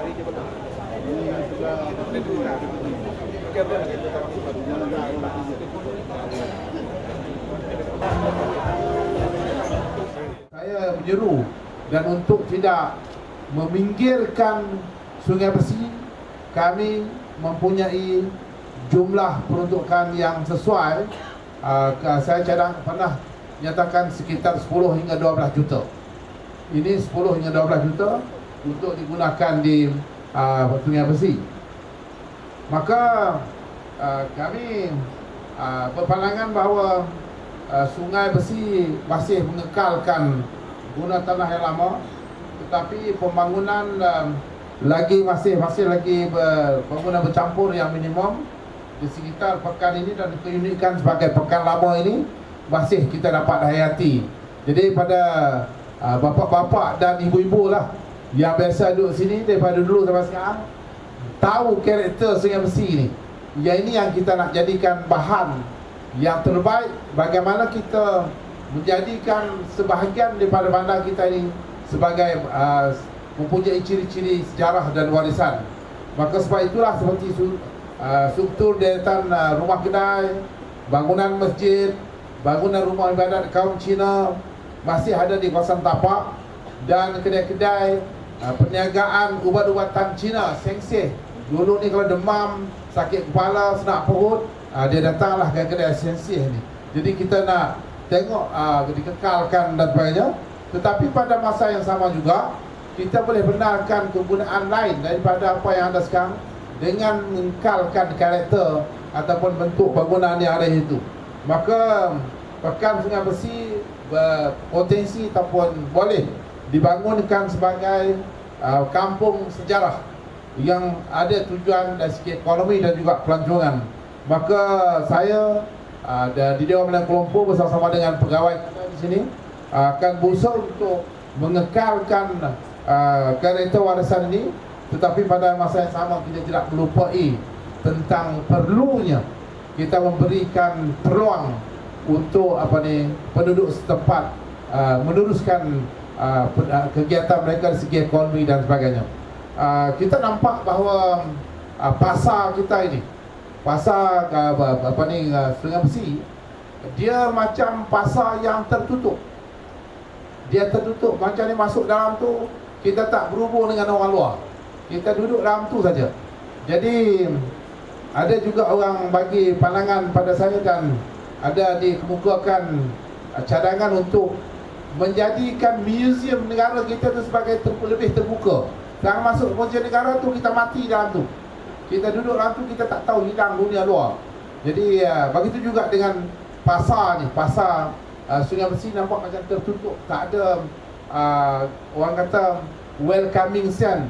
Saya menyeru dan untuk tidak meminggirkan Sungai Besi, kami mempunyai jumlah peruntukan yang sesuai. Saya cadang pernah nyatakan sekitar 10 hingga 12 juta. Ini 10 hingga 12 juta untuk digunakan di Sungai Besi. Maka kami berpandangan bahawa Sungai Besi masih mengekalkan guna tanah yang lama, tetapi pembangunan masih lagi pembangunan bercampur yang minimum di sekitar pekan ini, dan keunikan sebagai pekan lama ini masih kita dapat hayati. Jadi pada bapa-bapa dan ibu-ibu lah yang biasa duduk sini daripada dulu sampai sekarang tahu karakter Sungai Besi ini. Yang ini yang kita nak jadikan bahan yang terbaik, bagaimana kita menjadikan sebahagian daripada bandar kita ini sebagai mempunyai ciri-ciri sejarah dan warisan. Maka sebab itulah seperti struktur deretan rumah kedai, bangunan masjid, bangunan rumah ibadat kaum Cina masih ada di kawasan tapak, dan kedai-kedai perniagaan ubat-ubatan Cina sengseh. Dulu ni kalau demam, sakit kepala, senak perut, dia datanglah ke kedai sengseh ni. Jadi kita nak tengok dikekalkan dan sebagainya. Tetapi pada masa yang sama juga kita boleh benarkan kegunaan lain daripada apa yang ada sekarang dengan mengekalkan karakter ataupun bentuk bangunan yang ada itu. Maka Pekan Sungai Besi berpotensi ataupun boleh dibangunkan sebagai kampung sejarah yang ada tujuan dari segi ekonomi dan juga pelancongan. Maka saya di Dewan Pimpinan Kelompok bersama-sama dengan pegawai kita di sini akan berusaha untuk mengekalkan karakter warisan ini, tetapi pada masa yang sama kita tidak melupai tentang perlunya kita memberikan peluang untuk penduduk setempat meneruskan kegiatan mereka dari segi ekonomi dan sebagainya. Kita nampak bahawa pasar kita ini, pasar Sungai Besi, dia macam pasar yang tertutup. Dia tertutup, macam ni masuk dalam tu kita tak berhubung dengan orang luar. Kita duduk dalam tu saja. Jadi ada juga orang bagi pandangan pada saya dan ada dikemukakan cadangan untuk menjadikan muzium negara kita tu sebagai lebih terbuka. Jangan masuk muzium negara tu kita mati dalam tu. Kita duduk dalam tu, kita tak tahu hilang dunia luar. Jadi begitu juga dengan pasar ni, pasar Sungai Besi nampak macam tertutup, tak ada orang kata welcoming scene,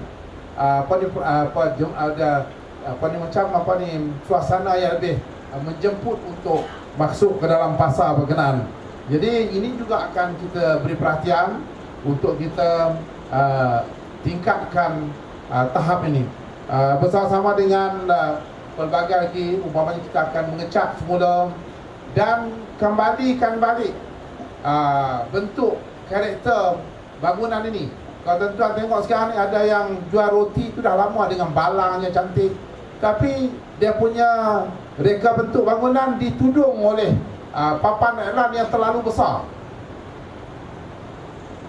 suasana yang lebih menjemput untuk masuk ke dalam pasar berkenaan. Jadi ini juga akan kita beri perhatian untuk kita tingkatkan tahap ini bersama-sama dengan pelbagai lagi. Umpamanya kita akan mengecat semula dan kembalikan balik bentuk karakter bangunan ini. Kalau tuan-tuan tengok sekarang ni ada yang jual roti tu dah lama dengan balangnya cantik, tapi dia punya reka bentuk bangunan ditudung oleh papan iklan yang terlalu besar.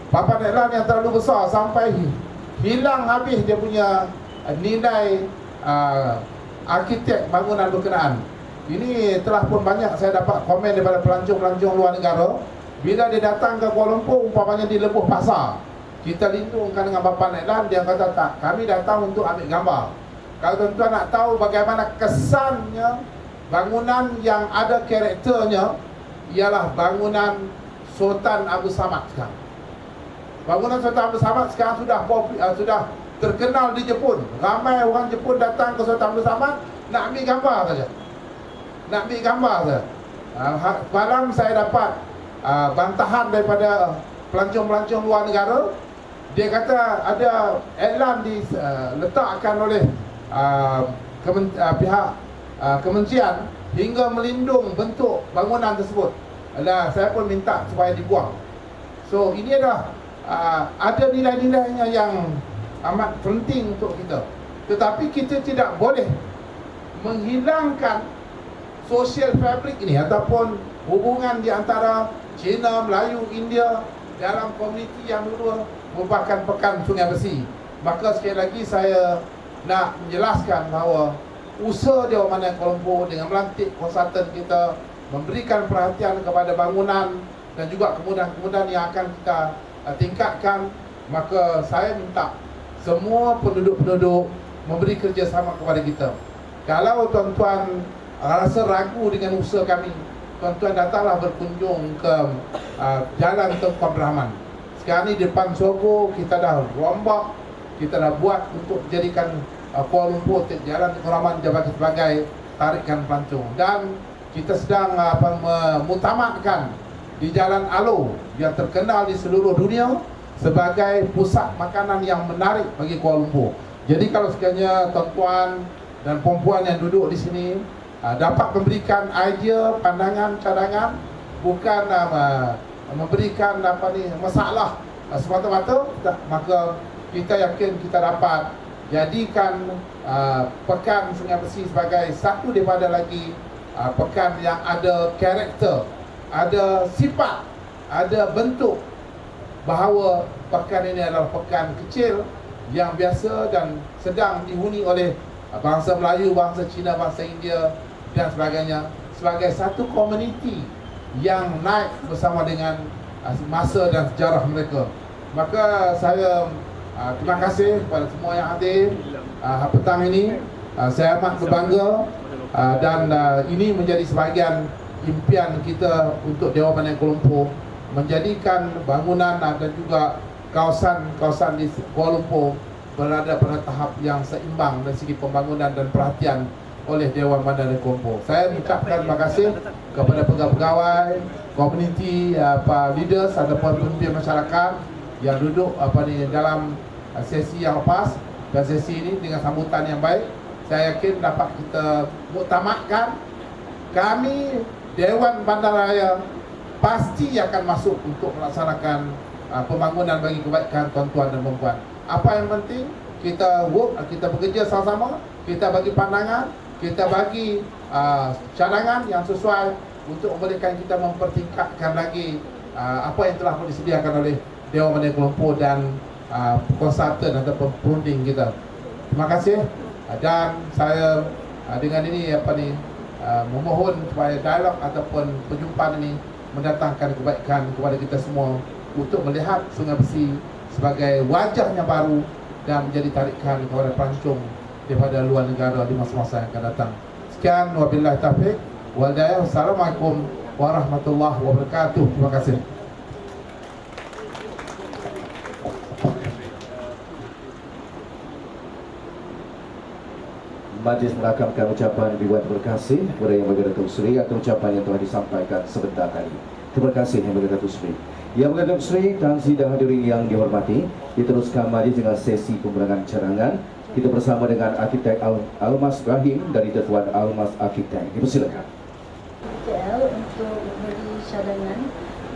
Papan iklan yang terlalu besar sampai hilang habis dia punya nilai arkitek bangunan berkenaan. Ini telah pun banyak saya dapat komen daripada pelancong-pelancong luar negara. Bila dia datang ke Kuala Lumpur, umpamanya di Lebuh Pasar, kita lindungkan dengan papan iklan, dia kata tak, kami datang untuk ambil gambar. Kalau tuan-tuan nak tahu bagaimana kesannya bangunan yang ada karakternya, ialah bangunan Sultan Abdul Samad sekarang. Bangunan Sultan Abdul Samad sekarang sudah terkenal di Jepun. Ramai orang Jepun datang ke Sultan Abdul Samad nak ambil gambar saja. Malam saya dapat bantahan daripada pelancong-pelancong luar negara. Dia kata ada iklan diletakkan oleh pihak kementerian hingga melindung bentuk bangunan tersebut. Saya pun minta supaya dibuang. So ini adalah ada nilai-nilainya yang amat penting untuk kita. Tetapi kita tidak boleh menghilangkan social fabric ini ataupun hubungan di antara Cina, Melayu, India dalam komuniti yang dulu merupakan pekan Sungai Besi. Maka sekali lagi saya nak menjelaskan bahawa usaha Dewan Bandar Kuala Lumpur dengan melantik konsultan kita, memberikan perhatian kepada bangunan dan juga kemudahan-kemudahan yang akan kita tingkatkan, maka saya minta semua penduduk-penduduk memberi kerjasama kepada kita. Kalau tuan-tuan rasa ragu dengan usaha kami, tuan-tuan datanglah berkunjung ke Jalan Tunku Abdul Rahman. Sekarang ni depan Sogo kita dah rombak, kita dah buat untuk jadikan Kuala Lumpur Jalan Tunku Abdul Rahman sebagai tarikan pelancong. Dan kita sedang memutamatkan di Jalan Alo yang terkenal di seluruh dunia sebagai pusat makanan yang menarik bagi Kuala Lumpur. Jadi kalau sekiranya tuan-tuan dan puan-puan yang duduk di sini dapat memberikan idea, pandangan, cadangan, bukan memberikan masalah semata-mata, maka kita yakin kita dapat jadikan Pekan Sungai Besi sebagai satu daripada lagi pekan yang ada karakter, ada sifat, ada bentuk bahawa pekan ini adalah pekan kecil yang biasa dan sedang dihuni oleh bangsa Melayu, bangsa Cina, bangsa India dan sebagainya, sebagai satu komuniti yang naik bersama dengan masa dan sejarah mereka. Maka saya terima kasih kepada semua yang hadir petang ini. Saya amat berbangga dan ini menjadi sebahagian impian kita untuk Dewan Bandar Kuala Lumpur, menjadikan bangunan dan juga kawasan-kawasan di Kuala Lumpur berada pada tahap yang seimbang dari segi pembangunan dan perhatian oleh Dewan Bandar Kuala Lumpur. Saya mengucapkan terima kasih kepada pegawai-pegawai, komuniti, leaders ataupun pemimpin masyarakat yang duduk dalam sesi yang lepas dan sesi ini dengan sambutan yang baik. Saya yakin dapat kita muktamadkan. Kami Dewan Bandaraya pasti akan masuk untuk melaksanakan pembangunan bagi kebaikan tuan-tuan dan puan-puan. Apa yang penting, kita kita bekerja sama-sama, kita bagi pandangan, kita bagi cadangan yang sesuai untuk memberikan kita mempertingkatkan lagi apa yang telah disediakan oleh Dewan Bandar Kuala Lumpur dan konsultan ataupun perunding kita. Terima kasih dan saya dengan ini memohon supaya dialog ataupun perjumpaan ini mendatangkan kebaikan kepada kita semua untuk melihat Sungai Besi sebagai wajahnya baru dan menjadi tarikan kepada pelancong daripada luar negara di masa-masa yang akan datang. Sekian, wabillahi taufiq wal hidayah. Assalamualaikum warahmatullahi wabarakatuh. Terima kasih. Majlis merakamkan ucapan ribuan terima kasih kepada Yang Berhormat Datuk Seri atas ucapan yang telah disampaikan sebentar tadi. Terima kasih Yang Berhormat Datuk Seri. Yang Berhormat Datuk Seri dan sidang hadirin yang dihormati, diteruskan majlis dengan sesi pemenangan cadangan. Kita bersama dengan Arkitek Almas Rahim dari Tetuan Almas Arkitek. Dipersilakan. KL untuk memberi cadangan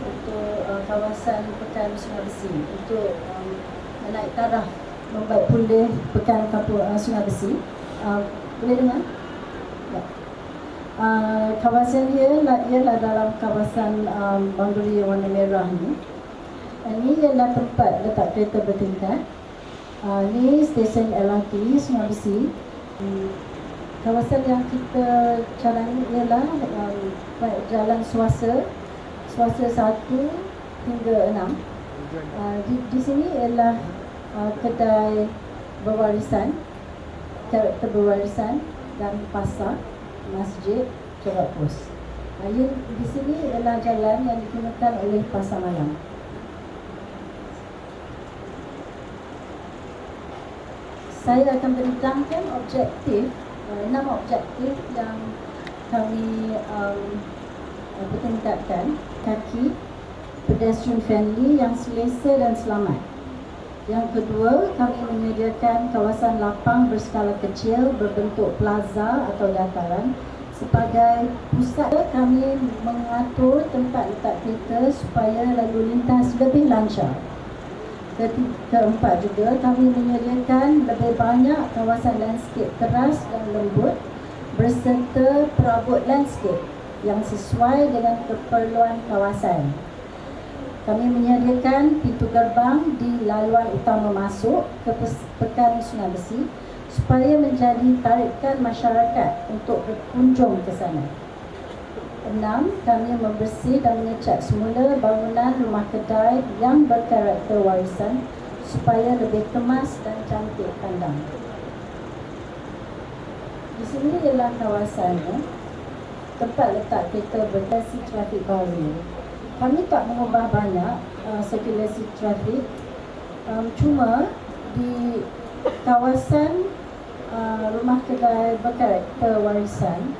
untuk kawasan Pekan Sungai Besi untuk menaik taraf membaik pulih Pekan Kampung Sungai Besi. Boleh dengar? Ya. Kawasan ialah dalam kawasan Bangguri warna merah ni. Ini ialah tempat letak kereta bertingkat. Ini stesen LRT Sungai Besi. Kawasan yang kita calani ialah jalan Suasa 1 hingga 6. Di sini ialah kedai berwarisan, karakter berwarisan dan pasar, masjid, corak pos. Di sini ialah jalan yang digunakan oleh pasar malam. Saya akan bincangkan objektif, 6 objektif yang kami pertingkatkan. Kaki, pedestrian friendly yang selesa dan selamat. Yang kedua, kami menyediakan kawasan lapang berskala kecil berbentuk plaza atau dataran sebagai pusat. Kami mengatur tempat letak kereta supaya lalu lintas lebih lancar. Keempat juga, kami menyediakan lebih banyak kawasan landscape keras dan lembut berserta perabot landscape yang sesuai dengan keperluan kawasan. Kami menyediakan pintu gerbang di laluan utama masuk ke Pekan Sungai Besi supaya menjadi tarikan masyarakat untuk berkunjung ke sana. 6. Kami membersih dan mengecat semula bangunan rumah kedai yang berkarakter warisan supaya lebih kemas dan cantik pandang. Di sini ialah kawasannya, tempat letak kereta berkasi trafik baru. Kami tak mengubah banyak sirkulasi trafik, cuma di kawasan rumah kedai berkarakter warisan,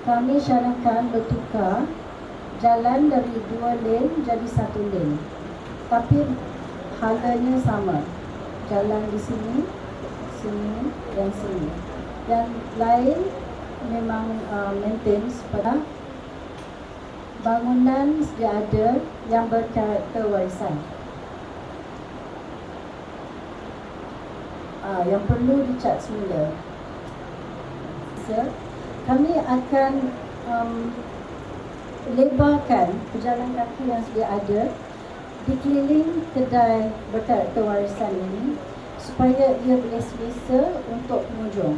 kami syaratkan bertukar jalan dari 2 lane jadi 1 lane. Tapi halanya sama. Jalan di sini, sini dan sini. Yang lain memang maintain pada bangunan sedia ada yang berkarakter warisan. Yang perlu dicat semula. Kami akan lebarkan pejalan kaki yang sedia ada di keliling kedai berkarakter warisan ini supaya ia boleh selesa untuk pengunjung.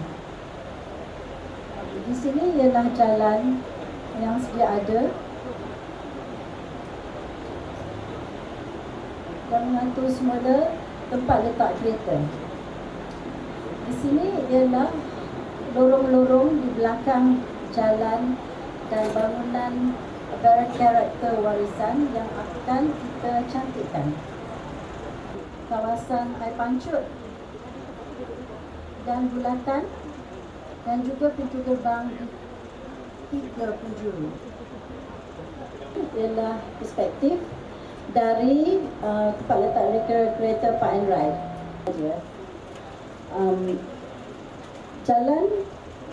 Di sini ialah jalan yang sedia ada dan mengatur semula tempat letak kereta. Di sini ialah lorong-lorong di belakang jalan dan bangunan berkarakter warisan yang akan kita cantikkan. Kawasan air pancut dan bulatan dan juga pintu gerbang di 3 penjuru. Ialah perspektif dari tempat letak kereta Park and Ride. Jalan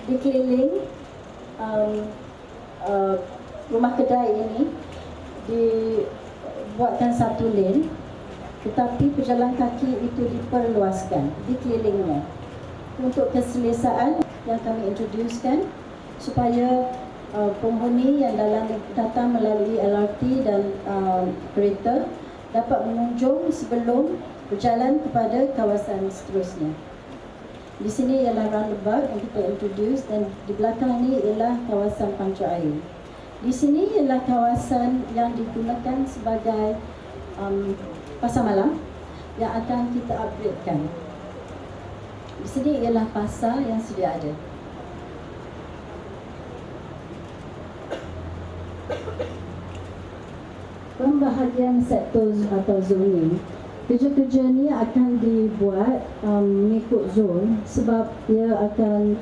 dikeliling rumah kedai ini dibuatkan 1 lane, tetapi pejalan kaki itu diperluaskan dikelilingnya untuk keselesaan yang kami introducekan supaya penghuni yang datang melalui LRT dan kereta dapat mengunjung sebelum berjalan kepada kawasan seterusnya. Di sini ialah roundabout yang kita introduce dan di belakang ini ialah kawasan pancu air. Di sini ialah kawasan yang digunakan sebagai pasar malam yang akan kita upgradekan. Di sini ialah pasar yang sedia ada. Pembahagian sektor atau zoning. Kerja-kerja ni akan dibuat mengikut zon sebab ia akan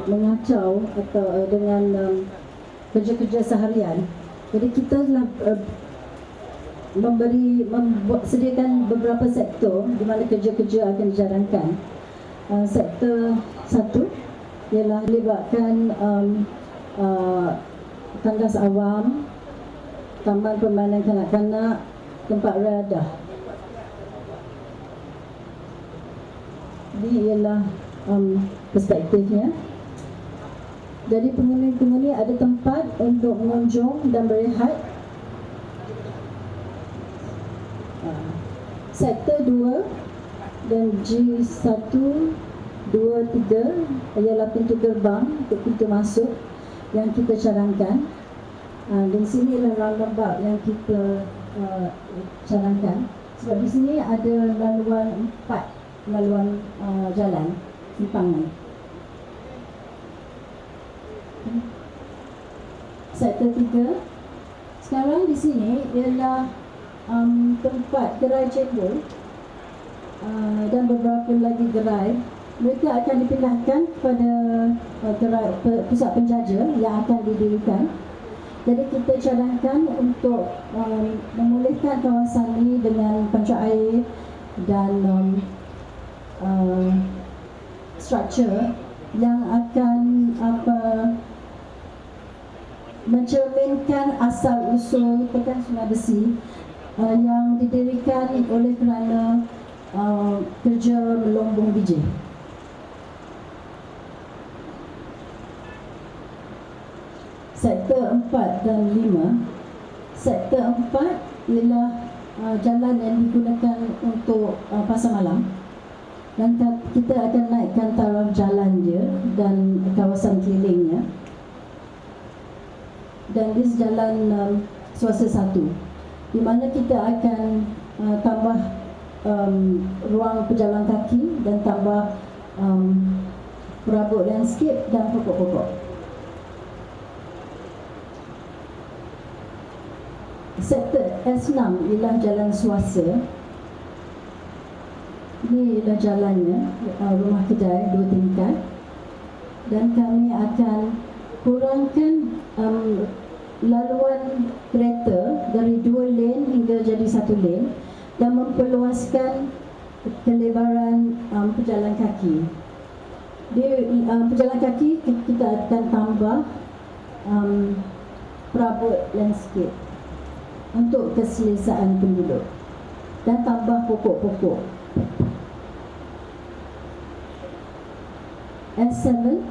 mengacau atau dengan kerja-kerja seharian. Jadi kita telah sediakan beberapa sektor di mana kerja-kerja akan dijalankan. Sektor 1 ialah melibatkan tandas awam, taman permainan kanak-kanak, tempat riadah. Ini ialah perspektifnya. Jadi penghuni-penghuni ada tempat untuk mengunjung dan berehat. Sektor 2 dan G1, 2, 3 ialah pintu gerbang untuk pintu masuk yang kita cadangkan. Dan sini ialah roundabout yang kita cadangkan. Sebab di sini ada laluan 4 laluan jalan simpangan. Sektor 3 sekarang di sini ialah tempat gerai cendol dan beberapa lagi gerai. Mereka akan dipindahkan kepada gerai pusat penjaja yang akan didirikan. Jadi kita cadangkan untuk memulihkan kawasan ini dengan pancu air dan struktur yang akan mencerminkan asal usul Pekan Sungai Besi yang didirikan oleh kerana kerja melombong biji. Sektor 4 dan 5. Sektor 4 ialah jalan yang digunakan untuk pasar malam, dan kita akan naikkan taraf jalan dia dan kawasan kelilingnya, dan di jalan swasta 1, di mana kita akan tambah ruang pejalan kaki dan tambah perabot landscape dan pokok-pokok. Sektor S6 ialah jalan swasta. Ini ialah jalannya, rumah kedai 2 tingkat, dan kami akan kurangkan laluan kereta dari 2 lane hingga jadi 1 lane dan memperluaskan kelebaran pejalan kaki. Di pejalan kaki kita akan tambah perabot landscape untuk keselesaan penduduk dan tambah pokok-pokok. S7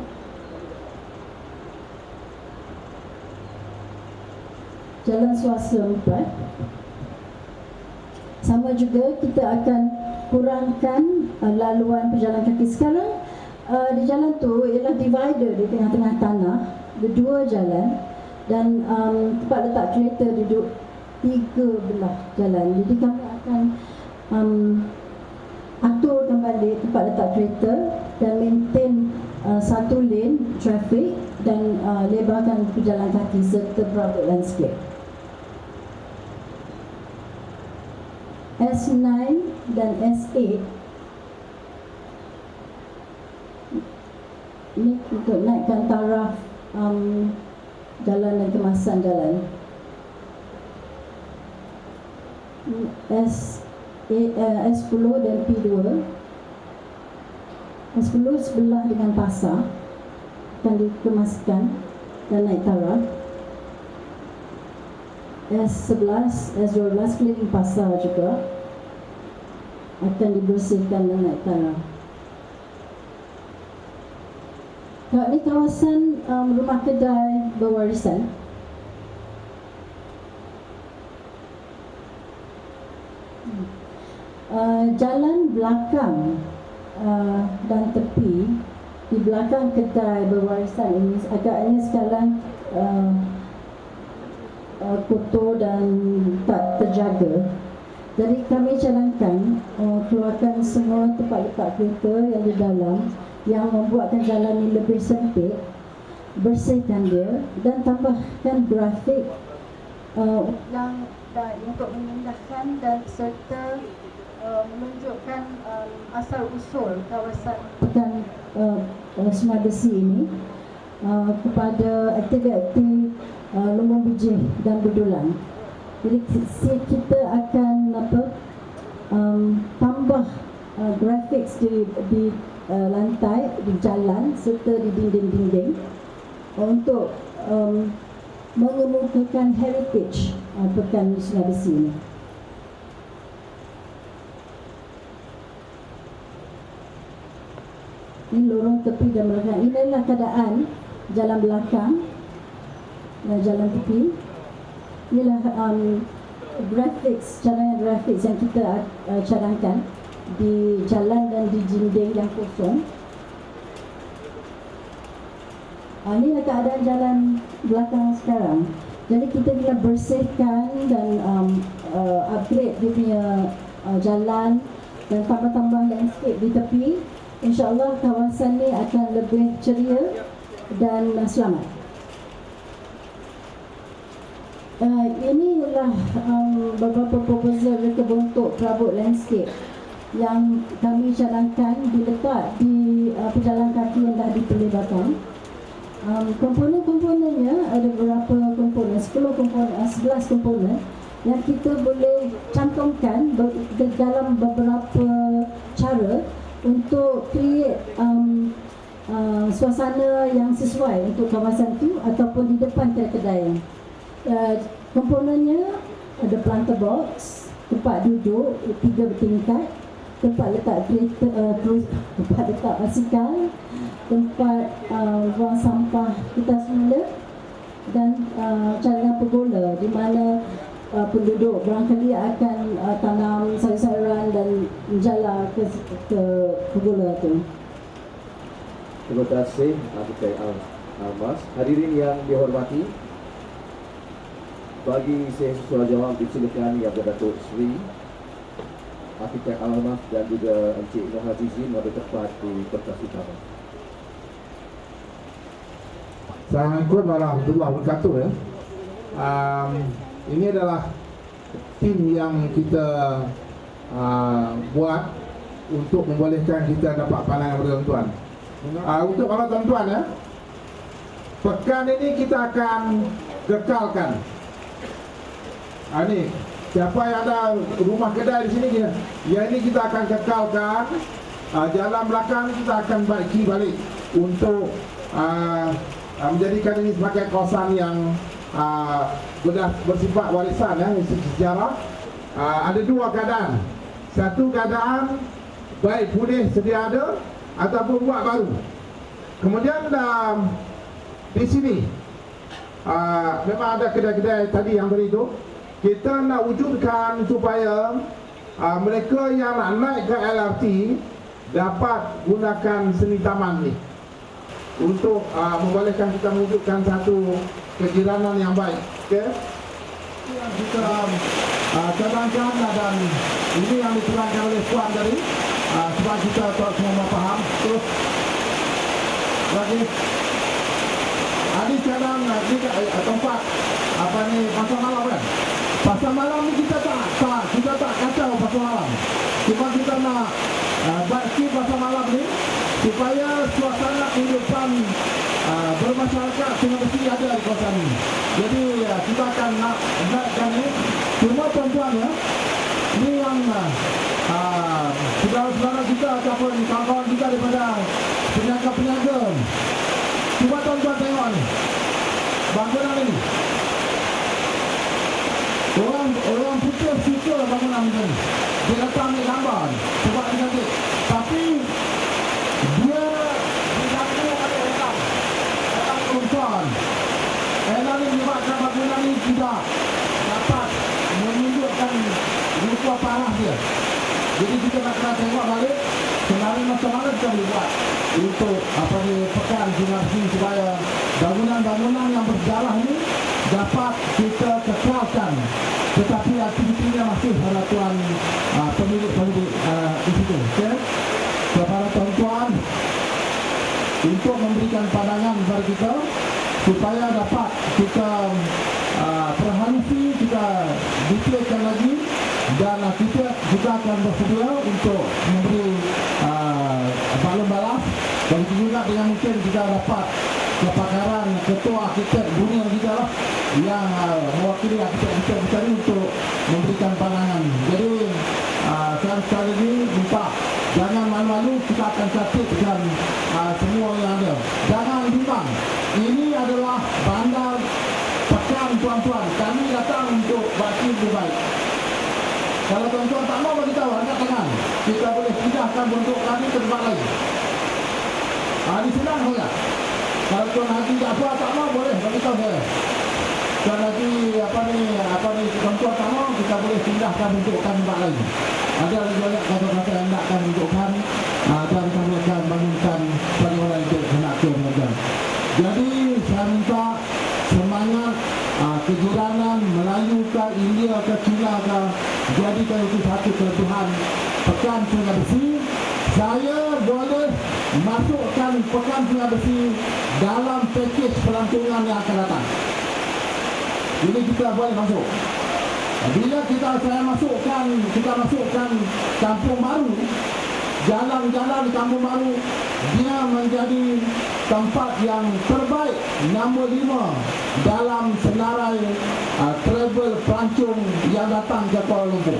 jalan swasta 4, sama juga kita akan kurangkan laluan pejalan kaki. Sekarang di jalan tu ialah divider di tengah-tengah tanah, berdua jalan, dan tempat letak kereta duduk 3 belah jalan. Jadi kami akan aturkan balik tempat letak kereta dan maintain 1 lane traffic dan lebarkan pejalan kaki serta perabot landscape. S9 dan S8 ini untuk naikkan taraf jalan dan kemasan jalan. S10 dan P2. S10 sebelah dengan pasar akan dikemaskan dan naik taraf. S11, S12 keliling pasar juga akan dibersihkan dan naik taraf. Ini kawasan rumah kedai berwarisan. Jalan belakang dan tepi di belakang kedai berwarisan ini agaknya sekarang kotor dan tak terjaga. Jadi kami cadangkan keluarkan semua tempat letak kereta yang di dalam yang membuatkan jalan ini lebih sempit, bersihkan dia dan tambahkan grafik yang untuk memindahkan dan serta menunjukkan asal-usul kawasan Pekan Sungai Besi ini kepada aktiviti lumbung biji dan berdulang. Jadi kita akan tambah grafik di lantai, di jalan serta di dinding-dinding untuk mengemukakan heritage Pekan Sungai Besi ini. Ini lorong tepi dan belakang. Inilah keadaan jalan belakang dan jalan tepi. Inilah graphics, cadangan graphics yang kita cadangkan di jalan dan di dinding yang kosong. Inilah keadaan jalan belakang sekarang. Jadi kita kena bersihkan dan upgrade dia punya jalan dan tambah-tambah landscape di tepi. InsyaAllah kawasan ni akan lebih ceria dan selamat. Inilah beberapa proposal reka bentuk perabot landscape yang kami cadangkan diletak di pejalan kaki yang dah diperlebarkan. Komponen-komponennya ada beberapa komponen, 11 komponen yang kita boleh cantumkan dalam beberapa cara untuk create suasana yang sesuai untuk kawasan tu ataupun di depan kedai. Komponennya ada planter box, tempat duduk 3 bertingkat, tempat letak kereta, tempat letak basikal, tempat buang sampah kita semula, dan cadangan pergola di mana penduduk barangkali akan tanam sayur-sayuran dan menjala ke pergola tu. Terima kasih Arkitek Almas. Hadirin yang dihormati, bagi sesi soal jawab disilakan Yang Berdatuk Seri Arkitek Almas dan juga Encik Nur Azizi mengambil tempat di kertas utama. Assalamualaikum warahmatullahi wabarakatuh ya. Ini adalah tim yang kita buat untuk membolehkan kita dapat pandangan kepada tuan-tuan. Untuk para tuan-tuan ya, pekan ini kita akan kekalkan. Ini siapa yang ada rumah kedai di sini dia, ya ini kita akan kekalkan. Jalan belakang kita akan baiki balik untuk menjadikan ini sebagai kawasan yang bersifat warisan ya, sejarah. Ada dua keadaan. Satu keadaan baik pulih sedia ada ataupun buat baru. Kemudian di sini memang ada kedai-kedai tadi yang beritu. Kita nak wujudkan supaya mereka yang nak naik ke LRT dapat gunakan seni taman ni untuk membolehkan kita mewujudkan satu kejiranan yang baik. Okay? Yang kita cadangkan dan ini yang diterangkan oleh Puan tadi, sebab kita tak semua faham. Terus lagi ada cadang tempat apa ni, pasar malam kan? Pasar malam ni kita tak kacau pasar malam. Cuma kita nak baiki pasar malam ni supaya suasana kehidupan bermasyarakat Sungai Besi ada di kawasan ini. Jadi kita akan naikkan ni. Cuma tuan-tuan ya, ini yang saudara-saudara kita ataupun kawan-kawan kita daripada peniaga-peniaga. Cuba tuan-tuan tengok ni bangunan ini. Orang putih suka bangunan ini. Dia datang ambil gambar sebab dia cantik. Tapi dia berlaku ada orang perempuan. Elah ni menyebabkan bangunan ini tidak dapat menunjukkan rupa parah dia. Jadi kita nak kena tengok balik sebenarnya macam mana kita boleh buat untuk pekan Sungai Besi supaya bangunan-bangunan yang bersejarah ini dapat kita kekalkan, tetapi aktivitinya masih pada tuan pemilik di situ. Okay? Kepada tuan-tuan untuk memberikan pandangan kepada kita supaya dapat kita perhalusi, kita detailkan lagi, dan kita juga akan bersedia untuk memberi balon balas. Begitu juga dengan mungkin kita dapat kepakaran ketua arkitek dunia kita lah yang mewakili arkitek-arkitek kita ini untuk memberikan pandangan. Jadi saya sekali ini minta jangan malu-malu, kita akan cantikkan semua yang ada. Jangan bimbang. Ini adalah bandar pekan tuan-tuan. Kami datang untuk baki lebih baik. Kalau tuan-tuan tak mau beritahu, angkat tangan. Kita boleh pindahkan bentuk kami ke tempat lain. Ini senang saja. Kalau tuan haji tak apa, tak mau, boleh beritahu saya. Tuan haji tuan-tuan tak mau, kita boleh pindahkan bentuk kami tempat lain. Ada lagi banyak kata-kata yang nakkan bentukkan dan kami akan bangunkan bagaimana untuk menakkan mereka. Jadi saya minta semangat kejiranan Melayu ke India ke Cina ke, jadikan itu satu kelebihan pekan Sungai Besi. Saya boleh masukkan pekan Sungai Besi dalam pakej pelancongan yang akan datang. Ini kita boleh masuk. Bila saya masukkan kampung baru, jalan-jalan di kampung baru, dia menjadi tempat yang terbaik nombor 5 dalam senarai travel pelancong yang datang ke Kuala Lumpur.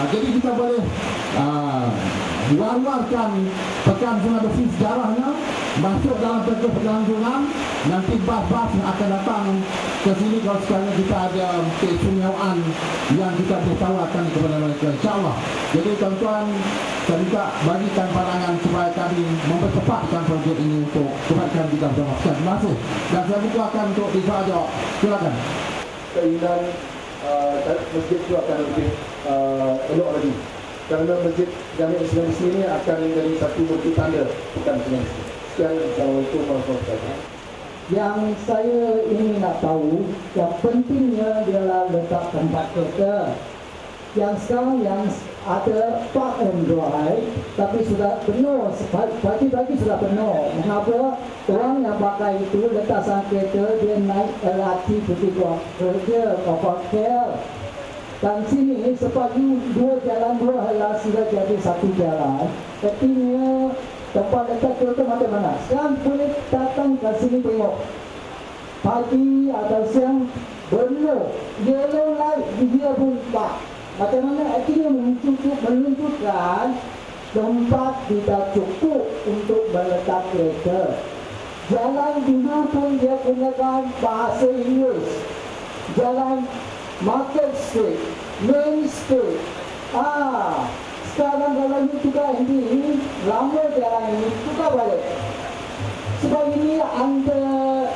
Jadi kita boleh war-warkan Pekan Sungai Besi sejarahnya, masuk dalam peta perlangsungan. Nanti bas-bas akan datang ke sini kalau sekarang kita ada keistimewaan yang kita beritahukan kepada mereka, insyaAllah. Jadi tuan-tuan, saya minta bagikan pandangan supaya kami mempercepatkan projek ini untuk kebaikan kita bersama. Terima kasih. Dan saya bukakan untuk disoal jawab. Silakan. Keinginan masjid itu akan lebih elok lagi, kerana masjid Jami' Islam di sini akan menjadi satu bukti tanda Pekan Sungai Besi. Sekian, Assalamualaikum warahmatullahi wabarakatuh. Yang saya ingin nak tahu, yang pentingnya ialah letak tempat kerja. Yang sekarang yang ada park and ride, tapi sudah penuh, pagi-pagi sudah penuh. Mengapa? Orang yang pakai itu letak sang kereta, dia naik LRT pergi kerja, kapal KL. Dan sini sepagi dua jalan, dua halas sudah jadi satu jalan. Artinya tempat letak kereta macam mana? Sekarang boleh datang ke sini tengok. Pagi atau siang penuh, yellow light dia pun tak. Macam mana akhirnya menunjukkan tempat tidak cukup untuk meletak kereta. Jalan dulu pun dia gunakan bahasa Inggeris. Jalan Market Street, Main Street. Sekarang kalau ini tukar ini, lama jalan ini tukar balik. Sebab ini under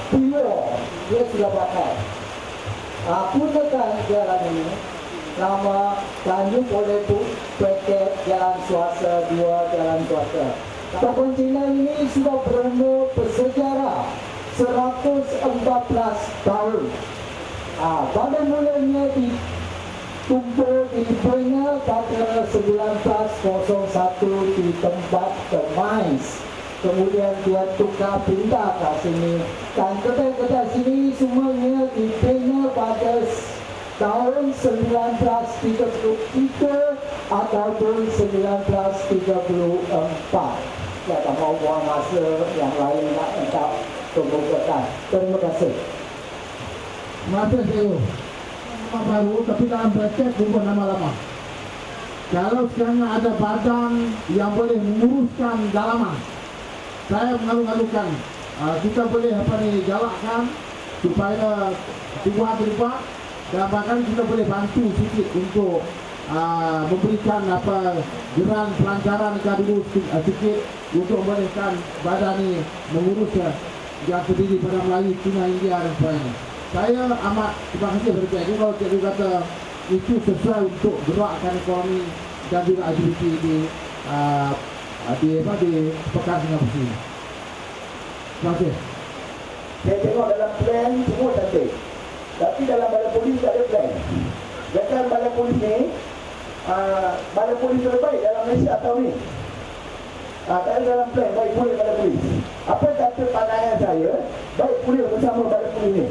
pilihan dia sudah pakai. Gunakan jalan ini, nama Tanjung boleh pakai jalan swasta, dua jalan swasta. Kampung Cina ini sudah berumur bersejarah 114 tahun. Pada mulanya ditumpul di Bena pada 1901 di tempat Temais. Kemudian dia tukar pindah ke sini. Dan kedai-kedai sini semuanya dibina pada tahun 1933 ataupun 1934. Saya tak mau buang masa yang lain nak minta pembukaan. Terima kasih. Terima kasih, Seo. Nama baru tapi dalam bracket bukan nama lama. Kalau sekarang ada badan yang boleh menguruskan dalaman, saya mengalu-alukan kita boleh galakkan supaya dibuat dan bahkan kita boleh bantu sedikit untuk memberikan geran pelancaran dulu sedikit untuk membolehkan badan ini mengurus yang terdiri pada Melayu, Cina, India dan sebagainya. Saya amat terima kasih kepada cikgu kalau cikgu kata itu sesuai untuk gerakkan ekonomi dan juga aktiviti di Pekan Sungai Besi. Terima kasih. Saya tengok dalam plan semua cantik, tapi dalam balai polis tak ada plan. Jangan balai polis ni balai polis terbaik dalam Malaysia tahun ni. Tak ada dalam plan baik pulih balai polis. Apa kata pandangan saya, baik pulih bersama balai polis ni.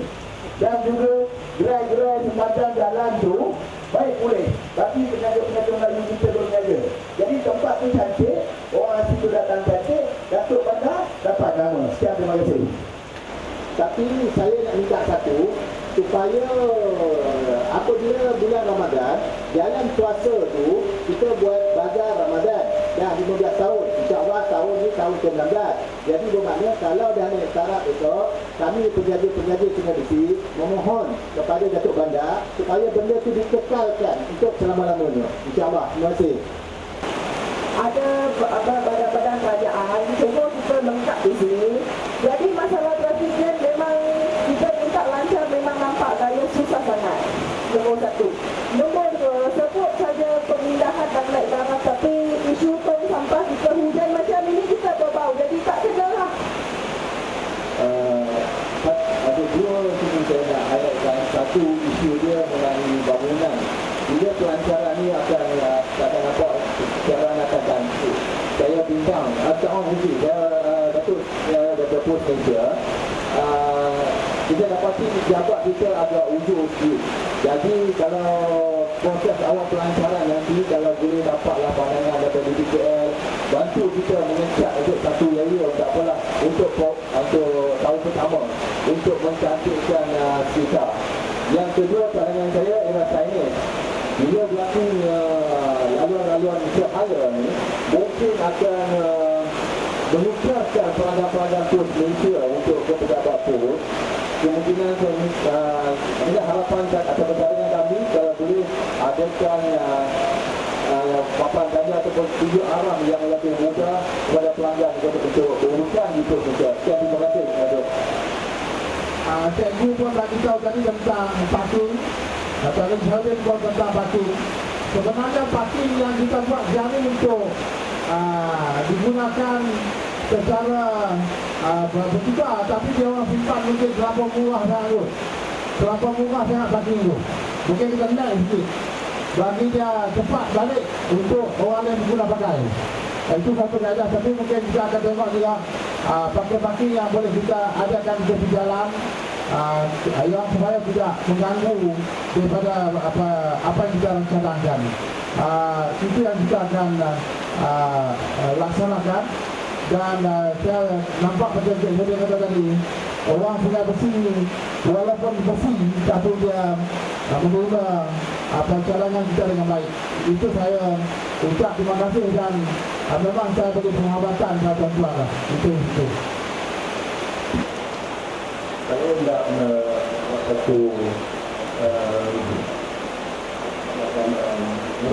Dan juga gerai-gerai sepanjang jalan tu baik pulih, tapi penjaga-penjaga Melayu kita berniaga. Jadi tempat tu cantik, orang situ datang cantik, Datuk Bandar dapat nama. Sekian, terima kasih. Tapi saya nak minta satu, supaya apabila bulan Ramadan, jalan puasa tu kita buat bazar Ramadan. Dah 15 tahun, insya-Allah tahun ni tahun ke-16. Jadi bermakna kalau dah naik taraf itu, kami penjaga-penjaga Sungai Besi memohon kepada Datuk Bandar supaya benda itu dikekalkan untuk selama-lamanya. Insya-Allah. Terima kasih. Ada badan-badan kerajaan, semua kita lengkap di sini. Jadi masalah trafiknya memang kita minta lancar, memang nampak gaya susah sangat. Nombor satu. Nombor dua, sebut saja pemindahan dan naik darah, tapi isu tong sampah kita hujan macam ini kita berbau, jadi tak segera. Ada dua sini saya nak highlightkan. Satu, isu dia mengenai bangunan. Bila pelancaran ni akan nampak sekarang akan ganti. Saya bimbang, orang mesti Datuk Post Malaysia, kita dapati jabat kita agak ujung sikit. Jadi kalau proses awal pelancaran nanti, kalau boleh dapatlah pandangan daripada DPKL, bantu kita mengecat untuk satu area, tak apalah, untuk tahun pertama, untuk mencantikkan sekitar. Yang kedua, pandangan saya ialah signage. Bila berlaku lalu akan menukarkan pelanggan-pelanggan pos Malaysia untuk ke pejabat pos, kemungkinan ini harapan atau perjalanan kami kalau boleh adakan papan tanda ataupun tujuh arah yang lebih mudah kepada pelanggan untuk berurusan di pos Malaysia. Terima kasih. Cikgu pun bagi tahu tadi tentang parking, atau Helen pun tentang parking. Sebenarnya parking yang kita buat jaring untuk digunakan secara bertukar, tapi dia orang simpan mungkin terlampau murah sangat. Terlampau murah sangat parking itu. Mungkin kita naik sikit bagi dia cepat balik untuk orang yang guna pakai. Itu satu kaedah, tapi mungkin kita akan tengok juga parking-parking yang boleh kita adakan di tepi jalan yang supaya tidak mengganggu daripada apa yang kita rencanakan. Itu yang kita akan laksanakan. Dan saya nampak macam saya kata tadi, orang Sungai Besi walaupun besi tapi dia menerima perjalanan kita dengan baik. Itu saya ucap terima kasih dan memang saya beri penghormatan kepada tuan-tuan lah. Itu. Saya tidak satu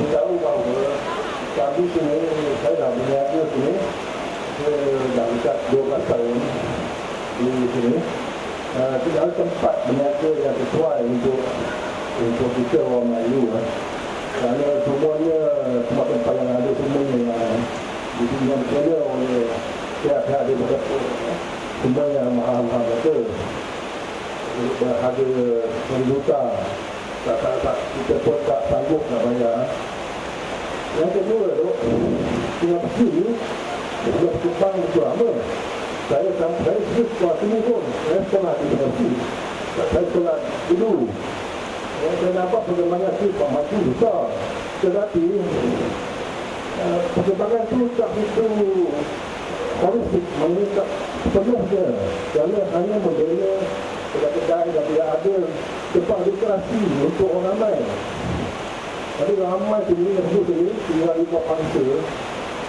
tahu bahawa kami sini, saya dah berniaga sini, saya dah dekat 12 tahun di sini. Tidak ada tempat berniaga yang sesuai untuk kita orang Melayu. Kerana semuanya tempat-tempat yang ada semuanya yang disedia oleh pihak-pihak daripada semua yang mahal-mahal betul. Berharga $1 juta, kita pun tak sanggup nak bayar. Yang kedua tu, Sungai Besi ni sudah berkembang betul lama. Saya sekolah sini pun, saya sekolah di Sungai Besi. Saya sekolah dulu. Saya nampak perkembangan tu maju besar. Tetapi perkembangan tu tak begitu holistik, maknanya tak sepenuhnya. Kerana hanya membela kedai-kedai dan tidak ada tempat literasi untuk orang ramai. Jadi ramai sendiri yang sendiri tinggal di bawah pangsa.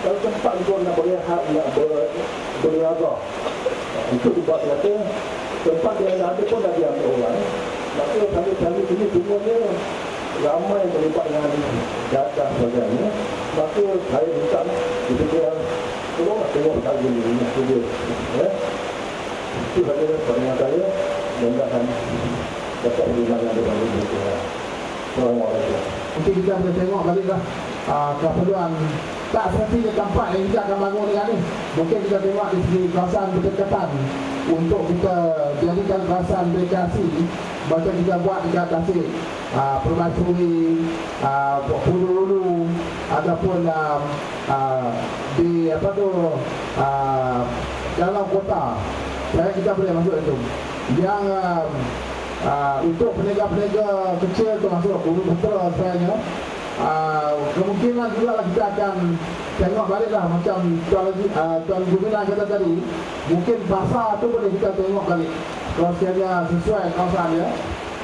Kalau tempat itu nak berehat, nak berniaga, itu dibuat kata tempat yang ada pun dah diambil orang. Maka kami sini semuanya ramai terlibat dengan data sebagainya. Maka saya minta kita tolonglah tengok kali ini saja. Itu saja pandangan saya. Mudah-mudahan dapat dilakukan dengan baik. Assalamualaikum. Mungkin kita boleh tengok baliklah keperluan tak seperti tempat yang kita akan bangun dengan ni. Mungkin kita tengok di segi kawasan berdekatan untuk kita jadikan kawasan rekreasi macam kita buat dekat Tasik, Permaisuri, Hulu ataupun di dalam kota. Saya kita boleh masuk itu. Yang untuk peniaga-peniaga kecil termasuk Bumi Putera sebenarnya, kemungkinan juga lah kita akan tengok baliklah macam Tuan Gumilang kata tadi, mungkin pasar tu boleh kita tengok balik kalau sekiranya sesuai kawasannya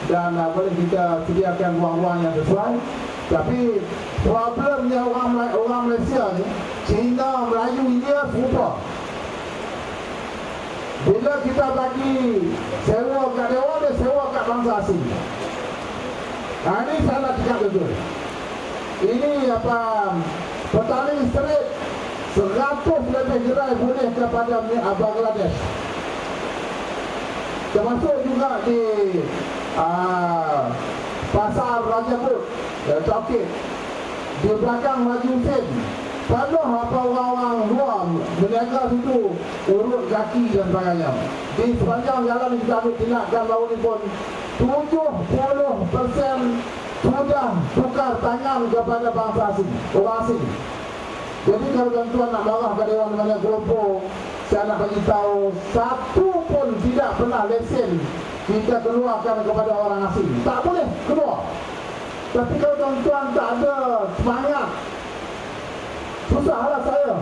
dan boleh kita sediakan ruang-ruang yang sesuai. Tapi problemnya orang Malaysia ni, Cina, Melayu, India serupa. Bila kita bagi sewa kat dewan, dia sewa kat bangsa asing. Ini saya nak cakap betul. Ini petani straight 100 lebih gerai boleh kepada Bangladesh. Termasuk juga di pasar Raja Put, Cokit, di belakang Maju Sen. Penuh orang-orang luar berniaga situ, urut kaki dan sebagainya. Di sepanjang jalan yang kita ambil tindakan baru ni pun 70% sudah tukar tangan kepada bangsa asing, orang asing. Jadi kalau tuan-tuan nak marah pada Dewan Negara Kelompok, saya nak bagi tahu satu pun tidak pernah lesen kita keluarkan kepada orang asing. Tak boleh keluar. Tapi kalau tuan-tuan tak ada semangat, susahlah saya.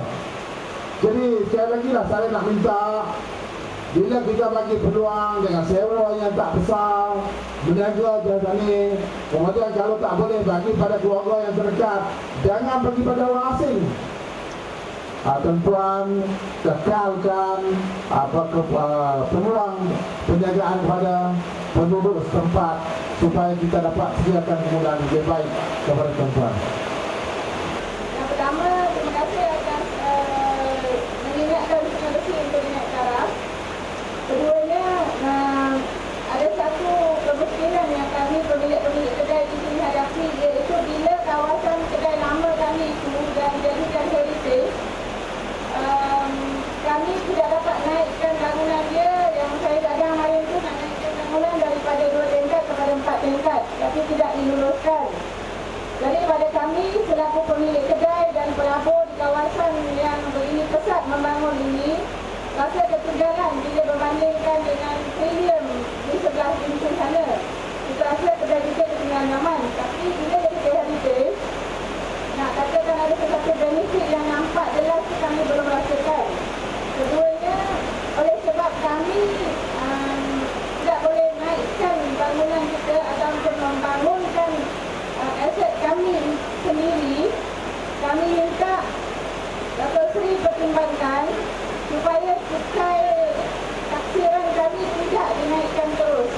Jadi sekali lagi lah saya nak minta, bila kita bagi peluang dengan sewa yang tak besar, berniaga jasa ni, kemudian kalau tak boleh bagi pada keluarga yang terdekat, jangan bagi pada orang asing. tuan-tuan kekalkan peluang penjagaan pada penduduk setempat supaya kita dapat sediakan kemudahan lebih baik kepada tuan-tuan. Yang pertama, terima kasih atas mengingatkan Sungai Bersih untuk naik taraf. Keduanya, ada satu kemungkinan yang kami pemilik-pemilik kedai di sini hadapi, iaitu bila kawasan kedai lama kami itu dan dijadikan heritage, kami tidak dapat naikkan bangunan dia. Yang saya cadang hari itu nak naikkan bangunan daripada 2 tingkat kepada 4 tingkat, tapi tidak diluluskan. Jadi pada kami selaku pemilik kedai dan pelabur di kawasan yang begini pesat membangun ini, rasa ketinggalan bila berbandingkan dengan premium di sebelah pintu sana. Kita rasa kedai kita ketinggalan nyaman, tapi bila jadi heritage, nak katakan ada sesuatu benefit yang nampak jelas kami belum rasakan. Keduanya, oleh sebab kami tidak boleh naikkan bangunan kita ataupun membangunkan aset kami sendiri, kami minta Dato' Seri pertimbangkan supaya cukai taksiran kami tidak dinaikkan terus.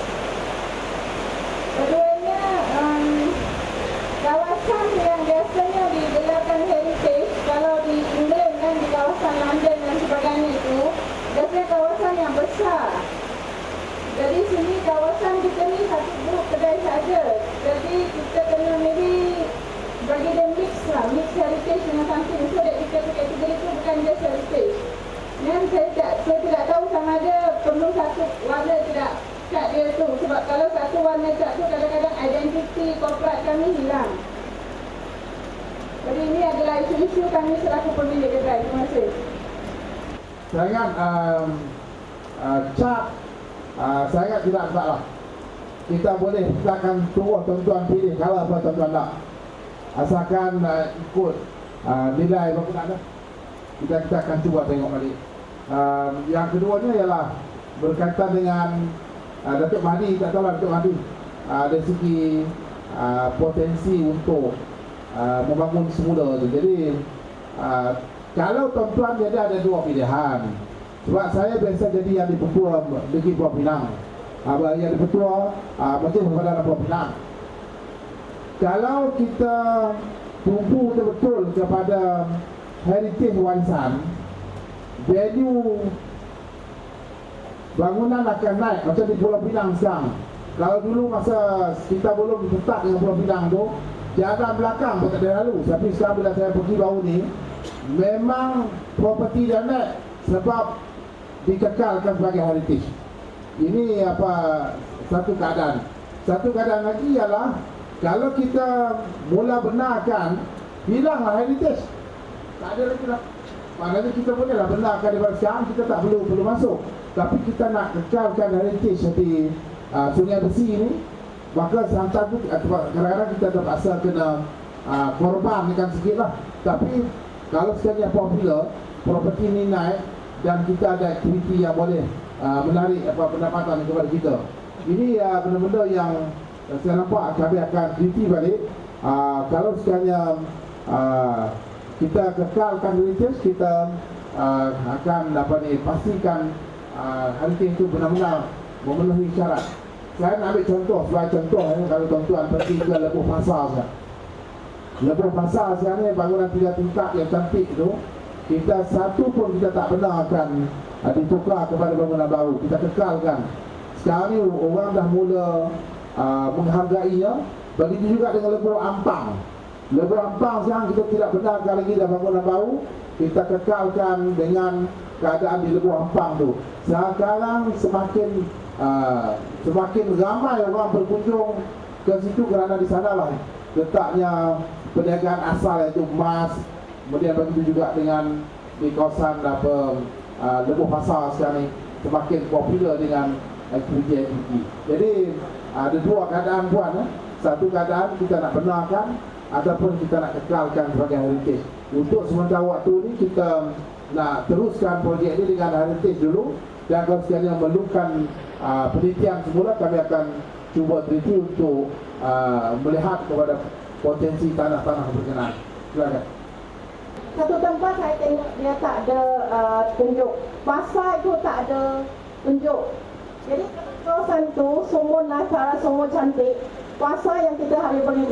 Keduanya, kawasan yang biasanya digelarkan heritage, kalau di England dan di kawasan London dan sebagainya itu, biasanya kawasan yang besar. Jadi sini kawasan kita ni satu grup kedai saja. Jadi kita kena maybe bagi dia mix lah, mix heritage dengan something, so that kita kategori itu bukan just heritage. Dan saya tidak tahu sama ada perlu satu warna tidak cat dia tu, sebab kalau satu warna cat tu kadang-kadang identiti corporate kami hilang. Jadi ini adalah isu-isu kami selaku pemilik kedai. Terima kasih. Saya ingat cat, saya ingat tidak masalah. Kita boleh, kita akan tunggu tuan-tuan pilih kalau apa tuan-tuan nak. Asalkan ikut nilai berapa nak dah. Kita akan cuba tengok balik. Yang keduanya ialah berkaitan dengan Datuk Mahdi, tak tahu lah Datuk Mahdi, dari segi potensi untuk membangun semula tu. Jadi kalau tuan-tuan jadi ada dua pilihan. Sebab saya biasa jadi yang di Pertua Negeri Pulau Pinang, yang di Pertua Majlis Perpaduan Pulau Pinang. Kalau kita tumpu betul-betul kepada heritage warisan, value bangunan akan naik macam di Pulau Pinang sekarang. Kalau dulu masa kita belum tetap dengan Pulau Pinang tu, jalan belakang pun tak ada lalu. Tapi sekarang bila saya pergi baru ni, memang properti dia naik sebab dikekalkan sebagai heritage. Ini satu keadaan. Satu keadaan lagi ialah kalau kita mula benarkan, hilanglah heritage. Tak ada lagi lah. Maknanya kita bolehlah benarkan daripada sekarang, kita tak perlu masuk. Tapi kita nak kekalkan heritage seperti Sungai Bersih ini, maka santan tu kadang-kadang kita terpaksa kena korbankan sikit lah. Tapi kalau sekiranya popular, properti ini naik dan kita ada aktiviti yang boleh menarik pendapatan kepada kita. Ini benda-benda yang saya nampak kami akan teliti balik. Kalau sekiranya kita kekalkan heritage, kita akan pastikan heritage itu benar-benar memenuhi syarat. Saya nak ambil contoh, sebagai contoh kalau tuan-tuan pergi ke Lebuh Pasar sekarang. Lebuh Pasar sekarang ni bangunan 3 tingkat yang cantik tu, kita satu pun kita tak benarkan ditukar kepada bangunan baru, kita kekalkan. Sekarang ni orang dah mula menghargainya. Begitu juga dengan Lebuh Ampang. Lebuh Ampang sekarang kita tidak benarkan lagi dah bangunan baru, kita kekalkan dengan keadaan di Lebuh Ampang tu. Sekarang semakin ramai orang berkunjung ke situ kerana di sanalah letaknya perniagaan asal, iaitu emas. Kemudian begitu juga dengan di kawasan Lebuh Pasar sekarang ni semakin popular dengan aktiviti-aktiviti. Jadi ada dua keadaan puan. Satu keadaan kita nak benarkan ataupun kita nak kekalkan sebagai heritage. Untuk sementara waktu ni kita nak teruskan projek ini dengan heritage dulu, dan kalau sekiranya memerlukan penelitian semula, kami akan cuba teliti untuk melihat kepada potensi tanah-tanah berkenaan. Silakan. satu tempat saya tengok dia tak ada tunjuk. Pasar itu tak ada tunjuk. Jadi kawasan tu semua naik semua cantik. Pasar yang kita hari beli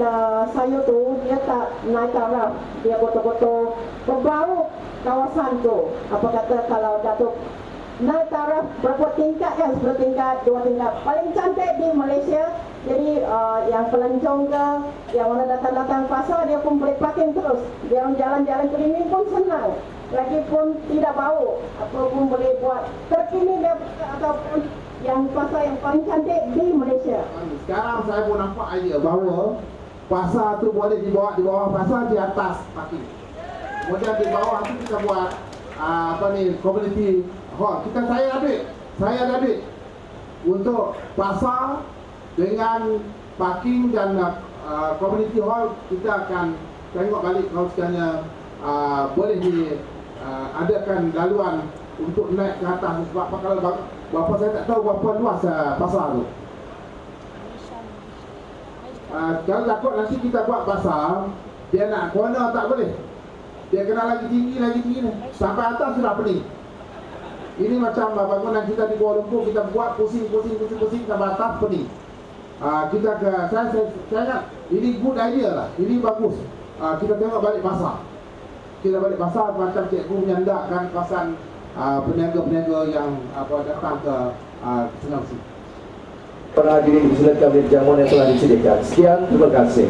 sayur tu dia tak naik taraf, dia kotor-kotor. Berbau kawasan tu. Apa kata kalau Datuk naik taraf berapa tingkat kan? 10 tingkat, 2 tingkat. Paling cantik di Malaysia. Jadi yang pelancong ke, yang mana datang-datang pasar dia pun boleh parking terus. Dia orang jalan-jalan keliling pun senang. Lagipun tidak bau. Apa pun boleh buat. Terkini dia ataupun yang pasar yang paling cantik di Malaysia. Sekarang saya pun nampak idea bahawa pasar tu boleh dibawa di bawah pasar, di atas parking. Kemudian di bawah tu kita buat community hall. Saya ada duit untuk pasar dengan parking dan community hall. Kita akan tengok balik kalau sekiranya boleh diadakan laluan untuk naik ke atas. Sebab kalau berapa saya tak tahu berapa luas pasar tu. Kalau takut nanti kita buat pasar, dia nak corner tak boleh. Dia kena lagi tinggi ni. Sampai atas sudah pening. Ini macam bangunan kita di Kuala Lumpur, kita buat pusing sampai atas pening. Saya ingat ini good idea lah. Ini bagus. Kita tengok balik pasar. Kita balik pasar macam cikgu menyandarkan kawasan peniaga-peniaga yang datang ke Sungai Besi. Para hadirin dipersilakan jamuan yang telah disediakan. Sekian, terima kasih.